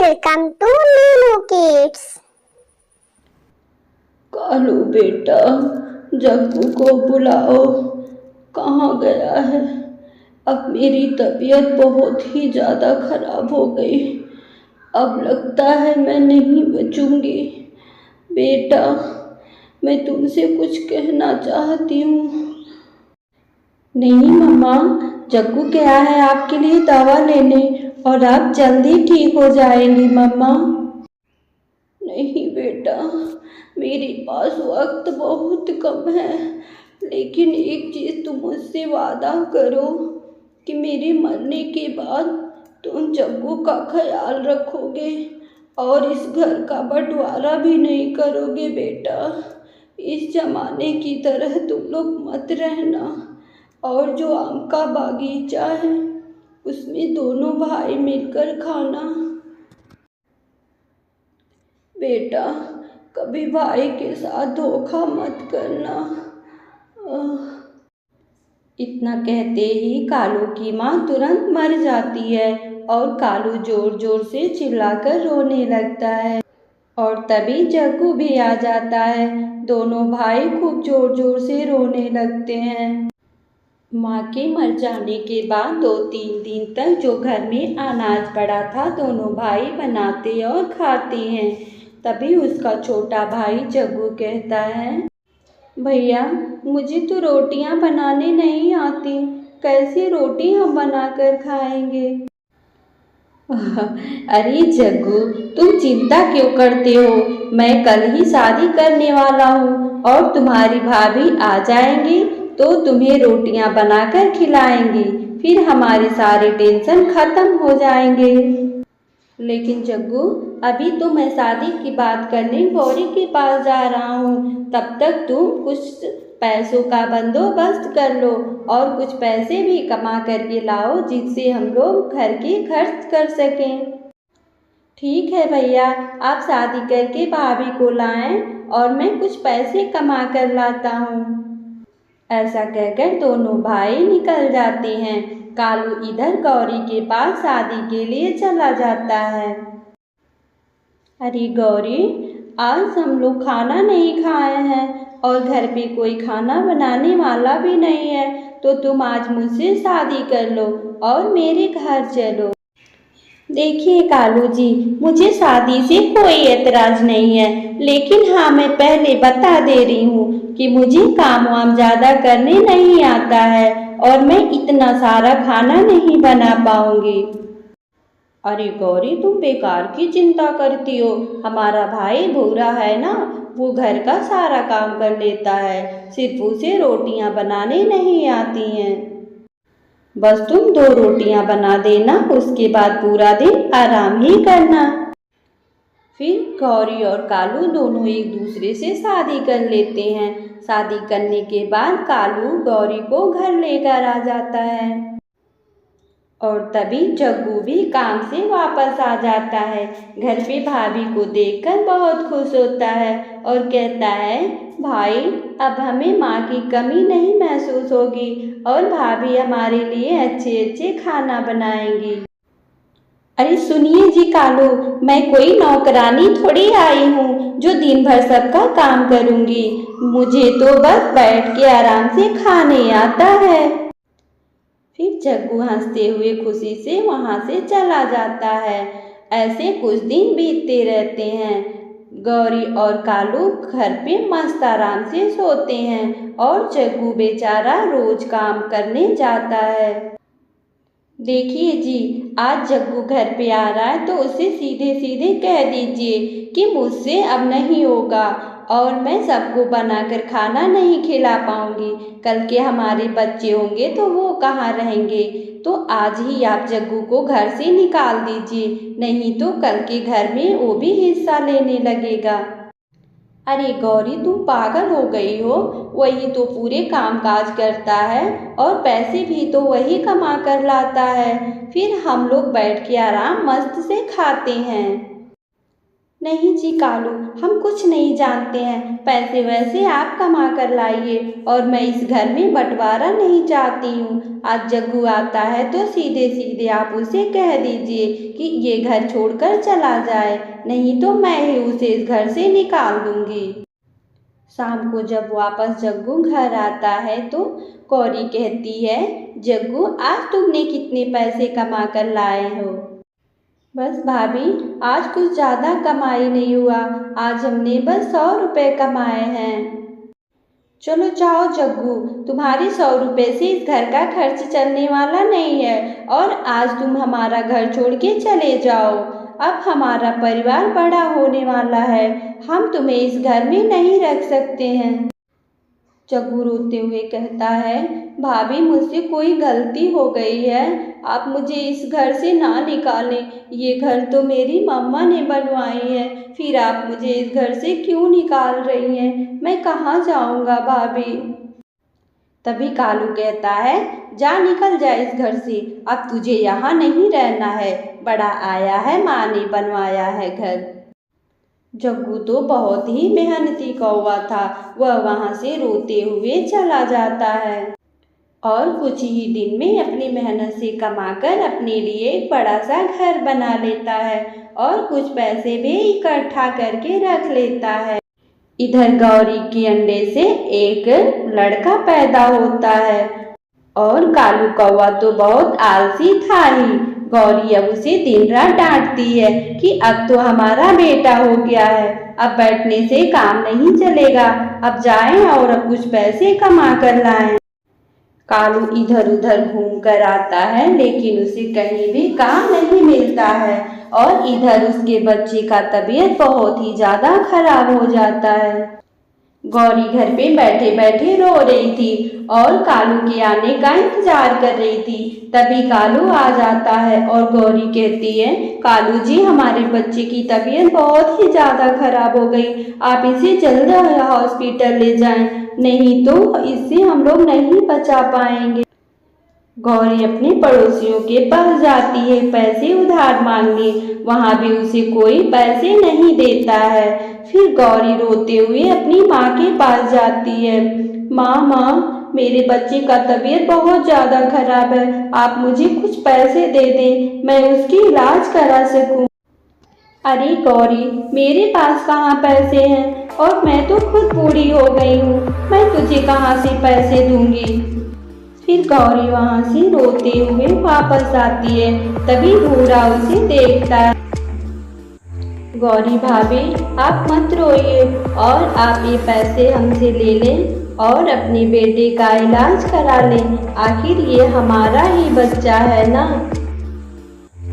Welcome to Neenu Kids. Kalu बेटा, जग्गू को बुलाओ। कहाँ गया है? अब मेरी तबीयत बहुत ही ज़्यादा खराब हो गई। अब लगता है मैं नहीं बचूंगी। बेटा, मैं तुमसे कुछ कहना चाहती हूँ। नहीं मम्मा, जग्गू गया है आपके लिए दवा लेने और आप जल्दी ठीक हो जाएंगी मम्मा। नहीं बेटा, मेरे पास वक्त बहुत कम है, लेकिन एक चीज़ तुम मुझसे वादा करो कि मेरे मरने के बाद तुम जग्गू का ख्याल रखोगे और इस घर का बंटवारा भी नहीं करोगे बेटा। इस जमाने की तरह तुम लोग मत रहना। और जो आम का बागीचा है उसमें दोनों भाई मिलकर खाना। बेटा, कभी भाई के साथ धोखा मत करना। इतना कहते ही कालू की माँ तुरंत मर जाती है और कालू जोर जोर से चिल्लाकर रोने लगता है। और तभी जग्गू भी आ जाता है। दोनों भाई खूब जोर जोर से रोने लगते हैं। माँ के मर जाने के बाद 2-3 दिन तक जो घर में अनाज पड़ा था दोनों भाई बनाते और खाते हैं। तभी उसका छोटा भाई जग्गू कहता है, भैया मुझे तो रोटियां बनाने नहीं आती, कैसी रोटी हम बनाकर खाएंगे। अरे जग्गू, तुम चिंता क्यों करते हो? मैं कल ही शादी करने वाला हूँ और तुम्हारी भाभी आ जाएंगी तो तुम्हें रोटियां बनाकर खिलाएंगी। फिर हमारे सारे टेंशन खत्म हो जाएंगे। लेकिन जग्गू, अभी तो मैं शादी की बात करने गौरी के पास जा रहा हूँ। तब तक तुम कुछ पैसों का बंदोबस्त कर लो और कुछ पैसे भी कमा करके लाओ जिससे हम लोग घर के खर्च कर सकें। ठीक है भैया, आप शादी करके भाभी को लाएं और मैं कुछ पैसे कमा कर लाता हूँ। ऐसा कहकर दोनों भाई निकल जाते हैं। कालू इधर गौरी के पास शादी के लिए चला जाता है। अरे गौरी, आज हम लोग खाना नहीं खाए हैं और घर पे कोई खाना बनाने वाला भी नहीं है, तो तुम आज मुझसे शादी कर लो और मेरे घर चलो। देखिए कालू जी, मुझे शादी से कोई एतराज नहीं है, लेकिन हाँ मैं पहले बता दे रही हूँ कि मुझे काम वाम ज़्यादा करने नहीं आता है और मैं इतना सारा खाना नहीं बना पाऊँगी। अरे गौरी, तुम बेकार की चिंता करती हो। हमारा भाई भूरा है ना, वो घर का सारा काम कर लेता है, सिर्फ उसे रोटियां बनाने नहीं आती हैं। बस तुम 2 रोटियां बना देना, उसके बाद पूरा दिन आराम ही करना। फिर गौरी और कालू दोनों एक दूसरे से शादी कर लेते हैं। शादी करने के बाद कालू गौरी को घर लेकर आ जाता है और तभी जग्गू भी काम से वापस आ जाता है। घर पे भाभी को देखकर बहुत खुश होता है और कहता है, भाई अब हमें माँ की कमी नहीं महसूस होगी और भाभी हमारे लिए अच्छे अच्छे खाना बनाएंगी। अरे सुनिए जी कालू, मैं कोई नौकरानी थोड़ी आई हूँ जो दिन भर सबका काम करूँगी। मुझे तो बस बैठ के आराम से खाने आता है। फिर जग्गू हंसते हुए खुशी से वहाँ से चला जाता है। ऐसे कुछ दिन बीतते रहते हैं। गौरी और कालू घर पे मस्त आराम से सोते हैं और जग्गू बेचारा रोज काम करने जाता है। देखिए जी, आज जग्गू घर पे आ रहा है तो उसे सीधे सीधे कह दीजिए कि मुझसे अब नहीं होगा और मैं सबको बनाकर खाना नहीं खिला पाऊंगी। कल के हमारे बच्चे होंगे तो वो कहाँ रहेंगे। तो आज ही आप जग्गू को घर से निकाल दीजिए, नहीं तो कल के घर में वो भी हिस्सा लेने लगेगा। अरे गौरी, तुम पागल हो गई हो? वही तो पूरे काम काज करता है और पैसे भी तो वही कमा कर लाता है। फिर हम लोग बैठ के आराम मस्त से खाते हैं। नहीं जी कालू, हम कुछ नहीं जानते हैं। पैसे वैसे आप कमा कर लाइए और मैं इस घर में बंटवारा नहीं चाहती हूँ। आज जग्गू आता है तो सीधे सीधे आप उसे कह दीजिए कि ये घर छोड़कर चला जाए, नहीं तो मैं ही उसे इस घर से निकाल दूंगी। शाम को जब वापस जग्गू घर आता है तो गौरी कहती है, जग्गू आज तुमने कितने पैसे कमा कर लाए हो? बस भाभी, आज कुछ ज़्यादा कमाई नहीं हुआ। आज हमने बस 100 रुपये कमाए हैं। चलो जाओ जग्गू, तुम्हारे 100 रुपये से इस घर का खर्च चलने वाला नहीं है और आज तुम हमारा घर छोड़ के चले जाओ। अब हमारा परिवार बड़ा होने वाला है, हम तुम्हें इस घर में नहीं रख सकते हैं। जग्गू रोते हुए कहता है, भाभी मुझसे कोई गलती हो गई है, आप मुझे इस घर से ना निकालें। ये घर तो मेरी मम्मा ने बनवाई है, फिर आप मुझे इस घर से क्यों निकाल रही हैं? मैं कहाँ जाऊँगा भाभी? तभी कालू कहता है, जा निकल जा इस घर से, अब तुझे यहाँ नहीं रहना है। बड़ा आया है, माँ ने बनवाया है घर। जग्गू तो बहुत ही मेहनती कौवा था, वह वहाँ से रोते हुए चला जाता है और कुछ ही दिन में अपनी मेहनत से कमाकर अपने लिए एक बड़ा सा घर बना लेता है और कुछ पैसे भी इकट्ठा करके रख लेता है। इधर गौरी के अंडे से एक लड़का पैदा होता है और कालू कौवा तो बहुत आलसी था ही। गौरी अब उसे दिन रात डांटती है कि अब तो हमारा बेटा हो गया है, अब बैठने से काम नहीं चलेगा, अब जाएं और अब कुछ पैसे कमा कर लाएं। कालू इधर उधर घूम कर आता है लेकिन उसे कहीं भी काम नहीं मिलता है और इधर उसके बच्चे का तबीयत बहुत ही ज़्यादा खराब हो जाता है। गौरी घर पे बैठे बैठे रो रही थी और कालू के आने का इंतजार कर रही थी। तभी कालू आ जाता है और गौरी कहती है, कालू जी हमारे बच्चे की तबीयत बहुत ही ज़्यादा खराब हो गई, आप इसे जल्द हॉस्पिटल ले जाएं, नहीं तो इससे हम लोग नहीं बचा पाएंगे। गौरी अपने पड़ोसियों के पास जाती है पैसे उधार मांगने, वहाँ भी उसे कोई पैसे नहीं देता है। फिर गौरी रोते हुए अपनी माँ के पास जाती है, माँ मेरे बच्चे का तबीयत बहुत ज़्यादा खराब है, आप मुझे कुछ पैसे दे दें, मैं उसकी इलाज करा सकूं। अरे गौरी, मेरे पास कहाँ पैसे हैं और मैं तो खुद बूढ़ी हो गई हूँ, मैं तुझे कहाँ से पैसे दूंगी। फिर गौरी वहाँ से रोते हुए वापस आती है। तभी बूढ़ा उसे देखता है। गौरी भाभी, आप मत रोइए और आप ये पैसे हमसे ले लें और अपने बेटे का इलाज करा लें, आखिर ये हमारा ही बच्चा है ना।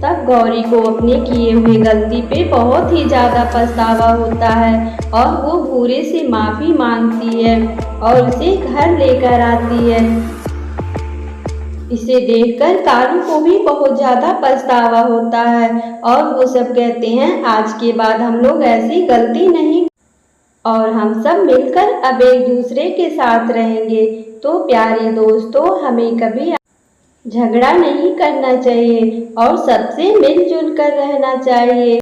तब गौरी को अपने किए हुए गलती पे बहुत ही ज़्यादा पछतावा होता है और वो बूढ़े से माफ़ी मांगती है और उसे घर लेकर आती है। इसे देखकर कालू को भी बहुत ज़्यादा पछतावा होता है और वो सब कहते हैं, आज के बाद हम लोग ऐसी गलती नहीं और हम सब मिलकर अब एक दूसरे के साथ रहेंगे। तो प्यारे दोस्तों, हमें कभी झगड़ा नहीं करना चाहिए और सबसे मिलजुल कर रहना चाहिए।